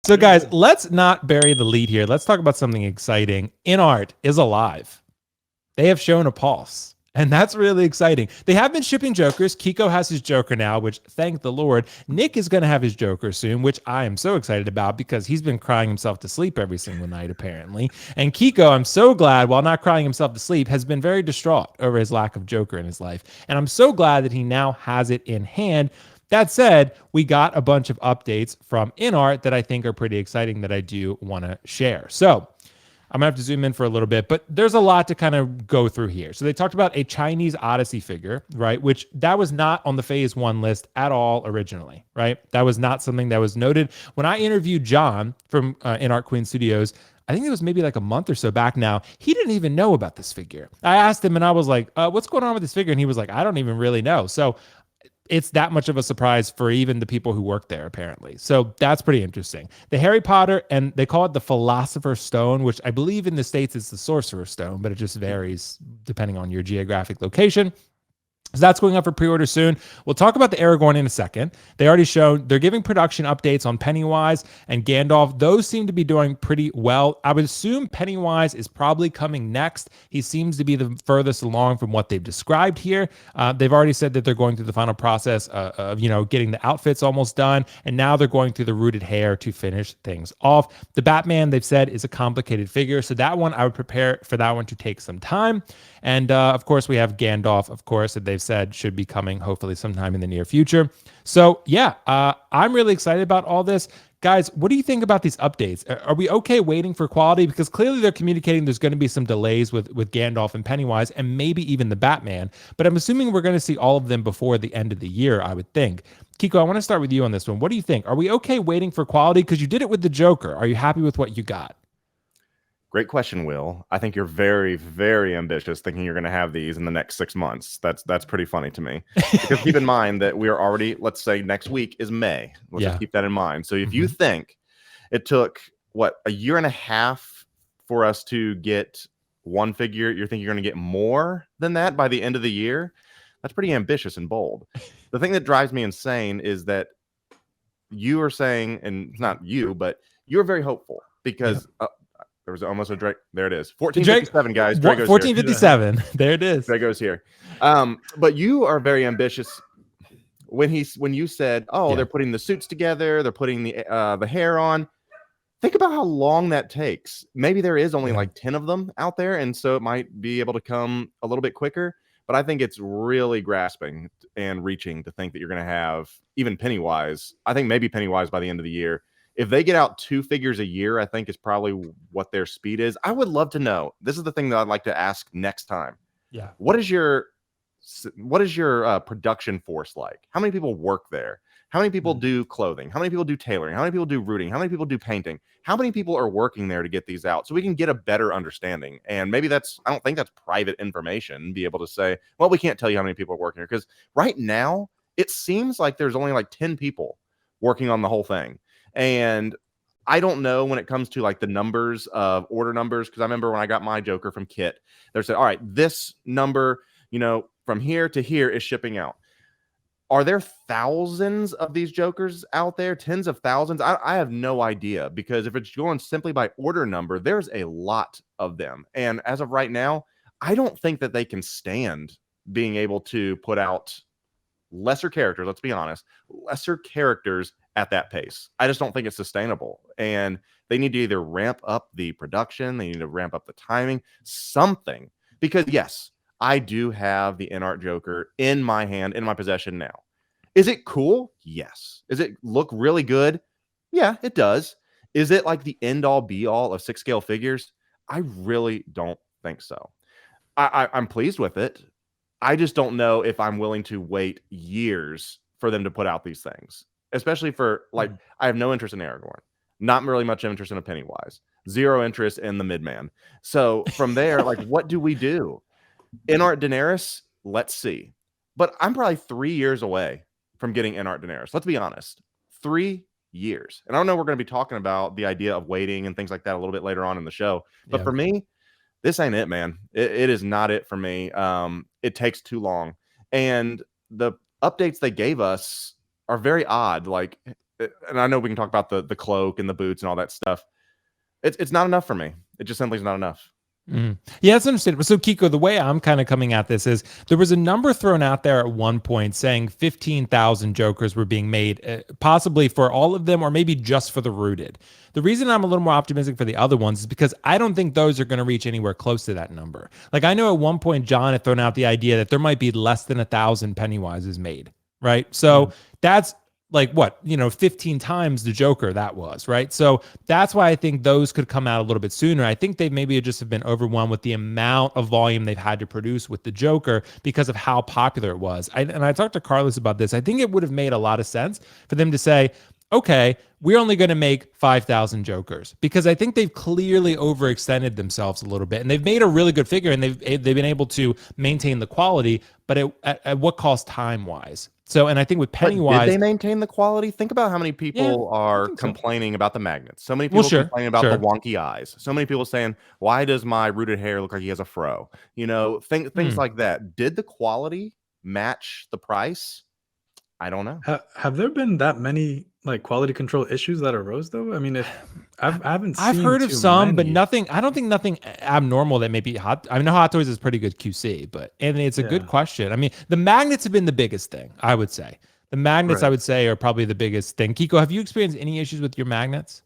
So guys, let's not bury the lead here. Let's talk about something exciting. InArt is alive. They have shown a pulse, and that's really exciting. They have been shipping Jokers. Kiko has his Joker now, which, thank the Lord. Nick is going to have his Joker soon, which I am so excited about because he's been crying himself to sleep every single night, apparently. And Kiko, I'm so glad, while not crying himself to sleep, has been very distraught over his lack of Joker in his life. And I'm so glad that he now has it in hand. That said, we got a bunch of updates from InArt that I think are pretty exciting that I do want to share. So I'm gonna have to zoom in for a little bit, but there's a lot to kind of go through here. So they talked about a Chinese Odyssey figure, right? Which that was not on the phase 1 list at all originally, right? That was not something that was noted. When I interviewed John from InArt Queen Studios, I think it was maybe like a month or so back now, he didn't even know about this figure. I asked him and I was like, what's going on with this figure? And he was like, I don't even really know. So it's that much of a surprise for even the people who work there, apparently. So that's pretty interesting. The Harry Potter, and they call it the Philosopher's Stone, which I believe in the States is the Sorcerer's Stone, but it just varies depending on your geographic location. So that's going up for pre-order soon. We'll talk about the Aragorn in a second. They already shown, they're giving production updates on Pennywise and Gandalf. Those seem to be doing pretty well. I would assume Pennywise is probably coming next. He seems to be the furthest along from what they've described here. They've already said that they're going through the final process of, getting the outfits almost done. And now they're going through the rooted hair to finish things off. The Batman, they've said, is a complicated figure. So that one, I would prepare for that one to take some time. And of course, we have Gandalf, of course, that they've said should be coming hopefully sometime in the near future. So yeah, I'm really excited about all this. Guys, what do you think about these updates? Are we okay waiting for quality? Because clearly they're communicating there's going to be some delays with Gandalf and Pennywise and maybe even the Batman. But I'm assuming we're going to see all of them before the end of the year, I would think. Kiko, I want to start with you on this one. What do you think? Are we okay waiting for quality? Because you did it with the Joker. Are you happy with what you got? Great question, Will. I think you're very, very ambitious thinking you're going to have these in the next 6 months. That's pretty funny to me. Because keep in mind that we are already, let's say next week is May. Let's just keep that in mind. So if you think it took, a year and a half for us to get one figure, you think you're going to get more than that by the end of the year? That's pretty ambitious and bold. The thing that drives me insane is that you are saying, and it's not you, but you're very hopeful because... there was almost a Drake. There it is. 1457, guys. Drago's 1457. Here. There it is. Drago's here. But you are very ambitious. When you said, they're putting the suits together, they're putting the hair on. Think about how long that takes. Maybe there is only like 10 of them out there, and so it might be able to come a little bit quicker. But I think it's really grasping and reaching to think that you're going to have even Pennywise. I think maybe Pennywise by the end of the year. If they get out 2 figures a year, I think is probably what their speed is. I would love to know. This is the thing that I'd like to ask next time. Yeah. What is your production force like? How many people work there? How many people do clothing? How many people do tailoring? How many people do rooting? How many people do painting? How many people are working there to get these out so we can get a better understanding? And maybe I don't think that's private information, be able to say, well, we can't tell you how many people are working here. Because right now, it seems like there's only like 10 people working on the whole thing. And I don't know when it comes to like the numbers of order numbers, because I remember when I got my Joker from Kit, they said, all right, this number, from here to here is shipping out. Are there thousands of these Jokers out there? Tens of thousands? I have no idea, because if it's going simply by order number, there's a lot of them. And as of right now, I don't think that they can stand being able to put out lesser characters, let's be honest, lesser characters at that pace. I just don't think it's sustainable. And they need to either ramp up the production, they need to ramp up the timing, something. Because yes, I do have the InArt Joker in my hand, in my possession now. Is it cool? Yes. Does it look really good? Yeah, it does. Is it like the end all be all of 6 scale figures? I really don't think so. I'm pleased with it. I just don't know if I'm willing to wait years for them to put out these things, especially for I have no interest in Aragorn, not really much interest in a Pennywise, zero interest in the Midman. So from there, what do we do? InArt Daenerys, let's see. But I'm probably 3 years away from getting InArt Daenerys. Let's be honest, 3 years. And I don't know, we're going to be talking about the idea of waiting and things like that a little bit later on in the show. But for me, this ain't it, man. It is not it for me. It takes too long. And the updates they gave us are very odd. and I know we can talk about the cloak and the boots and all that stuff. It's not enough for me. It just simply is not enough. Yeah, that's understandable. So, Kiko, the way I'm kind of coming at this is there was a number thrown out there at one point saying 15,000 Jokers were being made, possibly for all of them or maybe just for the rooted. The reason I'm a little more optimistic for the other ones is because I don't think those are going to reach anywhere close to that number. Like, I know at one point John had thrown out the idea that there might be less than 1,000 Pennywises made, right? So that's like what, 15 times the Joker that was, right? So that's why I think those could come out a little bit sooner. I think they maybe just have been overwhelmed with the amount of volume they've had to produce with the Joker because of how popular it was. And I talked to Carlos about this. I think it would have made a lot of sense for them to say, okay, we're only going to make 5,000 Jokers, because I think they've clearly overextended themselves a little bit, and they've made a really good figure, and they've been able to maintain the quality, but at what cost time wise? So, and I think with Pennywise, did they maintain the quality? Think about how many people are so. complaining about the magnets. So many people complain about the wonky eyes. So many people saying, "Why does my rooted hair look like he has a fro?" Things like that. Did the quality match the price? I don't know. Have there been that many like quality control issues that arose though? I mean, if I haven't seen I've heard of too some, but many. nothing. I don't think nothing abnormal that may be hot. I know Hot Toys is pretty good QC, but Anthony, it's a good question. I mean, the magnets have been the biggest thing, I would say. The magnets, I would say, are probably the biggest thing. Kiko, have you experienced any issues with your magnets?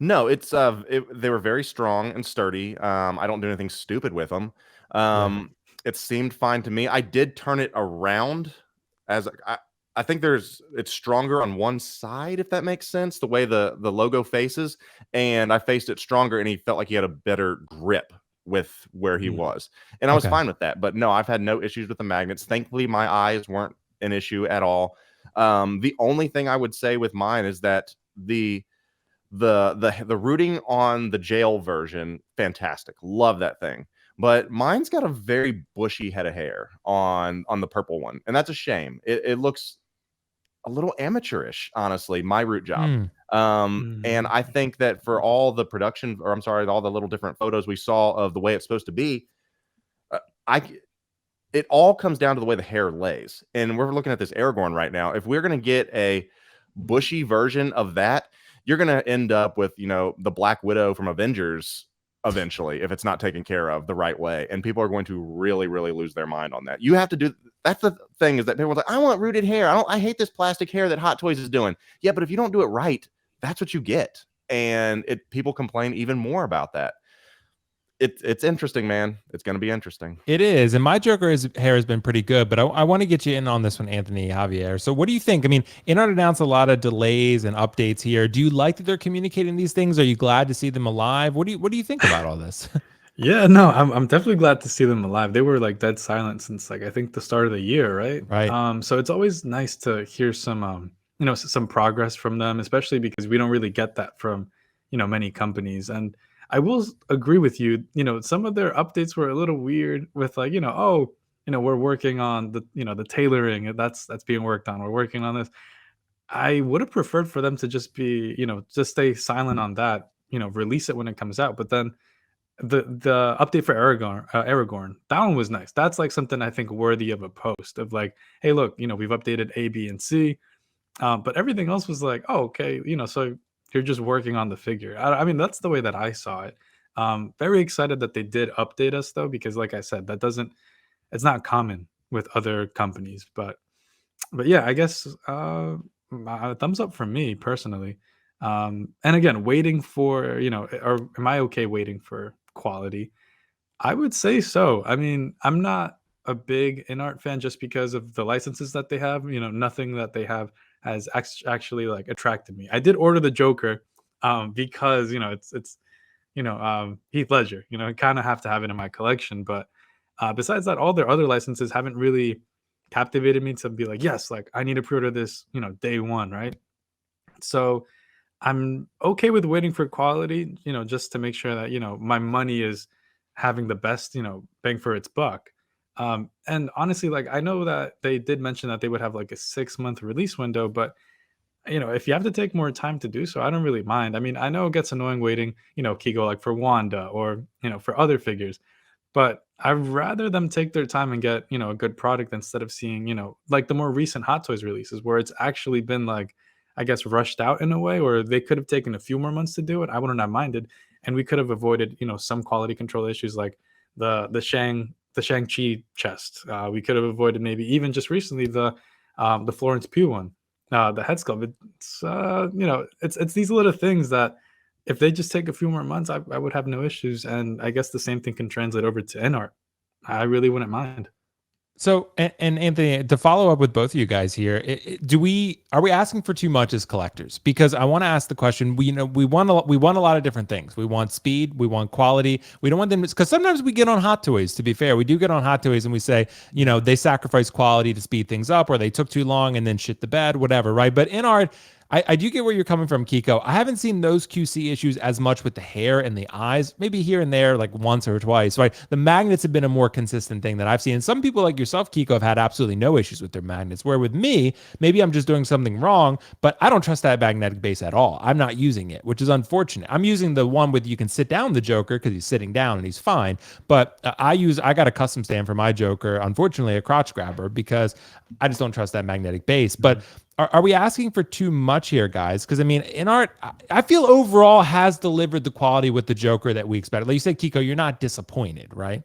No, they were very strong and sturdy. I don't do anything stupid with them. It seemed fine to me. I did turn it around as I think it's stronger on one side, if that makes sense, the way the logo faces, and I faced it stronger, and he felt like he had a better grip with where he was, and I was fine with that. But no, I've had no issues with the magnets. Thankfully, my eyes weren't an issue at all. The only thing I would say with mine is that the rooting on the jail version, fantastic, love that thing. But mine's got a very bushy head of hair on the purple one, and that's a shame. It looks a little amateurish, honestly, my root job. And I think that for all the production, or I'm sorry, all the little different photos we saw of the way it's supposed to be, it all comes down to the way the hair lays. And we're looking at this Aragorn right now. If we're going to get a bushy version of that, you're going to end up with, the Black Widow from Avengers eventually, if it's not taken care of the right way. And people are going to really, really lose their mind on that. You have to do, that's the thing, is that people are like, I want rooted hair. I hate this plastic hair that Hot Toys is doing. Yeah, but if you don't do it right, that's what you get. And people complain even more about that. It's interesting, man. It's going to be interesting. It is. And my Joker's hair has been pretty good, but I want to get you in on this one, Anthony Javier. So what do you think? I mean, InArt announced a lot of delays and updates here. Do you like that they're communicating these things? Are you glad to see them alive? What do you think about all this? Yeah, no, I'm definitely glad to see them alive. They were like dead silent since like I think the start of the year, right? Right. So it's always nice to hear some some progress from them, especially because we don't really get that from many companies. And I will agree with you. Some of their updates were a little weird with like we're working on the tailoring that's being worked on. We're working on this. I would have preferred for them to just be just stay silent on that. Release it when it comes out, but then the update for Aragorn, that one was nice. That's like something I think worthy of a post of like, hey, look, we've updated A, B, and C, but everything else was like, oh, okay, so you're just working on the figure. I mean, that's the way that I saw it. Very excited that they did update us though, because like I said, it's not common with other companies, but yeah, I guess a thumbs up from me personally. And again, waiting for, or am I okay waiting for quality? I would say so. I mean, I'm not a big InArt fan just because of the licenses that they have. Nothing that they have has actually like attracted me. I did order the Joker because it's Heath Ledger. I kind of have to have it in my collection. But besides that, all their other licenses haven't really captivated me to be like, yes, like I need to pre-order this, day one, right? So I'm okay with waiting for quality, just to make sure that, my money is having the best, bang for its buck. And honestly, like I know that they did mention that they would have like a 6-month release window, but if you have to take more time to do so, I don't really mind. I mean, I know it gets annoying waiting, Kigo, like for Wanda or, for other figures, but I'd rather them take their time and get, a good product instead of seeing, like the more recent Hot Toys releases where it's actually been like, I guess, rushed out in a way, or they could have taken a few more months to do it, I wouldn't have minded, and we could have avoided, some quality control issues like the Shang-Chi chest. We could have avoided maybe even just recently the Florence Pugh one, the head sculpt. It's these little things that if they just take a few more months, I would have no issues. And I guess the same thing can translate over to InArt. I really wouldn't mind. So, and Anthony, to follow up with both of you guys here, are we asking for too much as collectors? Because I want to ask the question. We want a lot of different things. We want speed, we want quality. We don't want them, because sometimes we get on Hot Toys. To be fair, we do get on Hot Toys and we say, they sacrifice quality to speed things up, or they took too long and then shit the bed, whatever, right? But InArt, I do get where you're coming from, Kiko. I haven't seen those QC issues as much with the hair and the eyes, maybe here and there, like once or twice, right? The magnets have been a more consistent thing that I've seen. And some people like yourself, Kiko, have had absolutely no issues with their magnets, where with me, maybe I'm just doing something wrong, but I don't trust that magnetic base at all. I'm not using it, which is unfortunate. I'm using the one with you can sit down the Joker because he's sitting down and he's fine. But I got a custom stand for my Joker, unfortunately, a crotch grabber, because I just don't trust that magnetic base. But are we asking for too much here, guys? Because, I mean, InArt, I feel overall has delivered the quality with the Joker that we expected. Like you said, Kiko, you're not disappointed, right?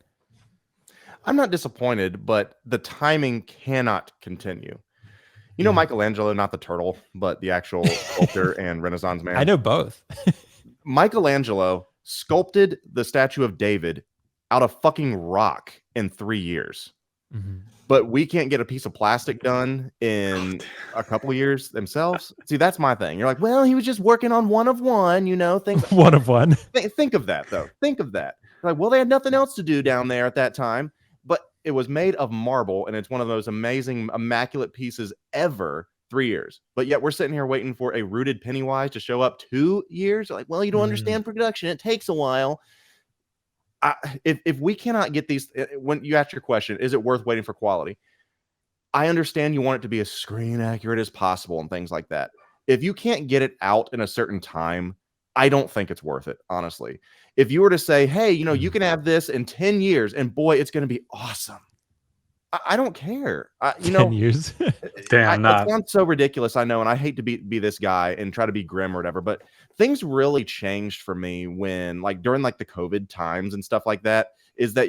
I'm not disappointed, but the timing cannot continue. Michelangelo, not the turtle, but the actual sculptor and Renaissance man. I know both. Michelangelo sculpted the statue of David out of fucking rock in 3 years. Mm-hmm. But we can't get a piece of plastic done in a couple of years themselves. See, that's my thing. You're like, well, he was just working on one of one, Think one of one. Think of that, though. Think of that. Like, well, they had nothing else to do down there at that time, but it was made of marble, and it's one of those amazing, immaculate pieces ever. 3 years, but yet we're sitting here waiting for a rooted Pennywise to show up 2 years. Like, well, you don't understand production; it takes a while. If we cannot get these, when you ask your question, is it worth waiting for quality? I understand you want it to be as screen accurate as possible and things like that. If you can't get it out in a certain time, I don't think it's worth it, honestly. If you were to say, hey, you can have this in 10 years and boy, it's going to be awesome. I don't care. 10 years. Damn, it sounds so ridiculous, I know, and I hate to be this guy and try to be grim or whatever, but things really changed for me when, like, during like the COVID times and stuff like that, is that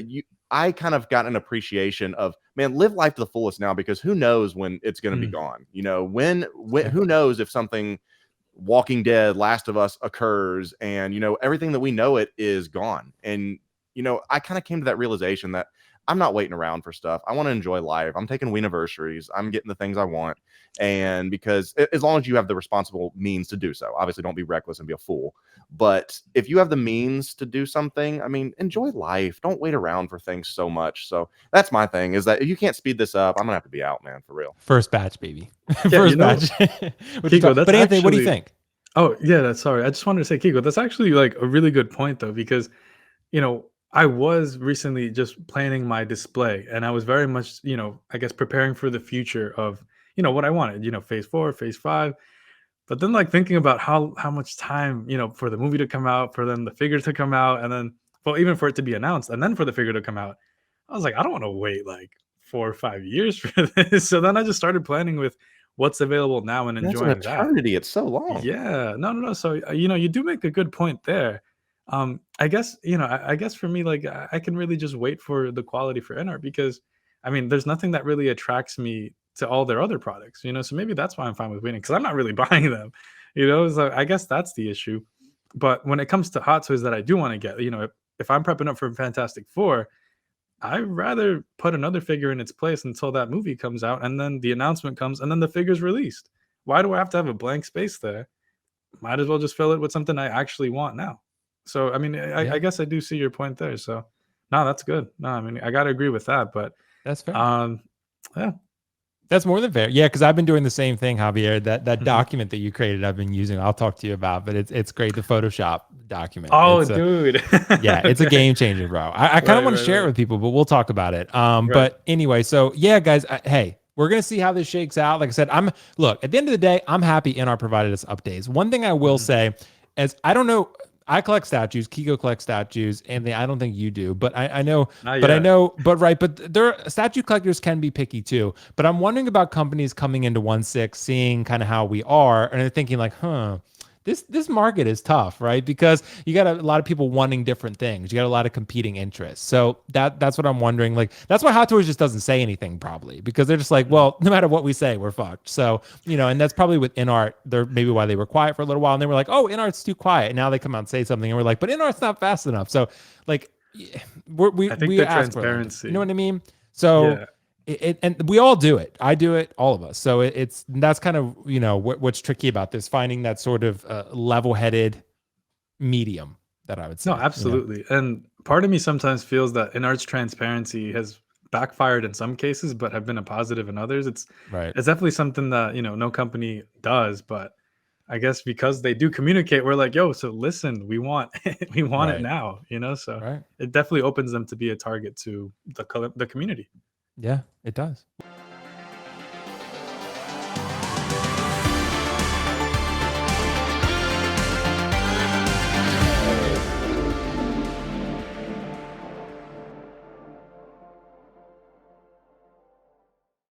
I kind of got an appreciation of, man, live life to the fullest now, because who knows when it's going to be gone? When who knows if something Walking Dead, Last of Us occurs, and everything that we know it is gone. And I kind of came to that realization that I'm not waiting around for stuff. I want to enjoy life. I'm taking Weeniversaries. I'm getting the things I want. And because as long as you have the responsible means to do so, obviously don't be reckless and be a fool. But if you have the means to do something, I mean, enjoy life. Don't wait around for things so much. So that's my thing, is that if you can't speed this up, I'm going to have to be out, man, for real. First batch, baby. Yeah, First batch. Kiko, but Anthony, what do you think? Oh, yeah, sorry. I just wanted to say, Kiko, that's actually like a really good point, though, because, I was recently just planning my display, and I was very much, I guess preparing for the future of, what I wanted, phase 4, phase 5. But then like thinking about how much time, for the movie to come out, for then the figure to come out, and then, well, even for it to be announced and then for the figure to come out, I was like, I don't want to wait like 4 or 5 years for this. So then I just started planning with what's available now and enjoying That's an eternity. It's so long. Yeah, no. So, you do make a good point there. I guess, I guess for me, like, I can really just wait for the quality for InArt, because I mean, there's nothing that really attracts me to all their other products, so maybe that's why I'm fine with waiting, because I'm not really buying them, so I guess that's the issue. But when it comes to Hot Toys that I do want to get, if I'm prepping up for Fantastic Four, I'd rather put another figure in its place until that movie comes out, and then the announcement comes, and then the figure's released. Why do I have to have a blank space there? Might as well just fill it with something I actually want now. So, I mean, I guess I do see your point there. So, no, that's good. No, I mean, I got to agree with that, but that's fair. Yeah. That's more than fair. Yeah, because I've been doing the same thing, Javier. That document that you created, I've been using. I'll talk to you about, but it's great. The Photoshop document. Oh, dude. Yeah, it's a game changer, bro. I kind of want to share it with people, but we'll talk about it. But anyway, so yeah, guys, hey, we're gonna see how this shakes out. Like I said, look, at the end of the day, I'm happy InArt provided us updates. One thing I will say is, I don't know. I collect statues. Kiko collects statues. Anthony, I don't think you do, but I know, Not but I yet. know, but right, but there statue collectors can be picky too. But I'm wondering about companies coming into 1/6, seeing kind of how we are, and they're thinking like, this market is tough, right? Because you got a lot of people wanting different things. You got a lot of competing interests. So that's what I'm wondering. Like that's why Hot Toys just doesn't say anything probably, because they're just like, well, no matter what we say, we're fucked. So, and that's probably with InArt. They're maybe why they were quiet for a little while, and they were like, oh, InArt's too quiet. And now they come out and say something, and we're like, but InArt's not fast enough. So like we I think we the ask for it. transparency. You know what I mean? So Yeah. and we all do it. I do it, all of us. So that's kind of what's tricky about this, finding that sort of level-headed medium that I would say. No, absolutely. And part of me sometimes feels that InArt's transparency has backfired in some cases, but have been a positive in others. It's Right. it's definitely something that no company does, but I guess because they do communicate, we're like, yo, so listen, we want we want Right. it now, so Right. it definitely opens them to be a target to the community. Yeah, it does.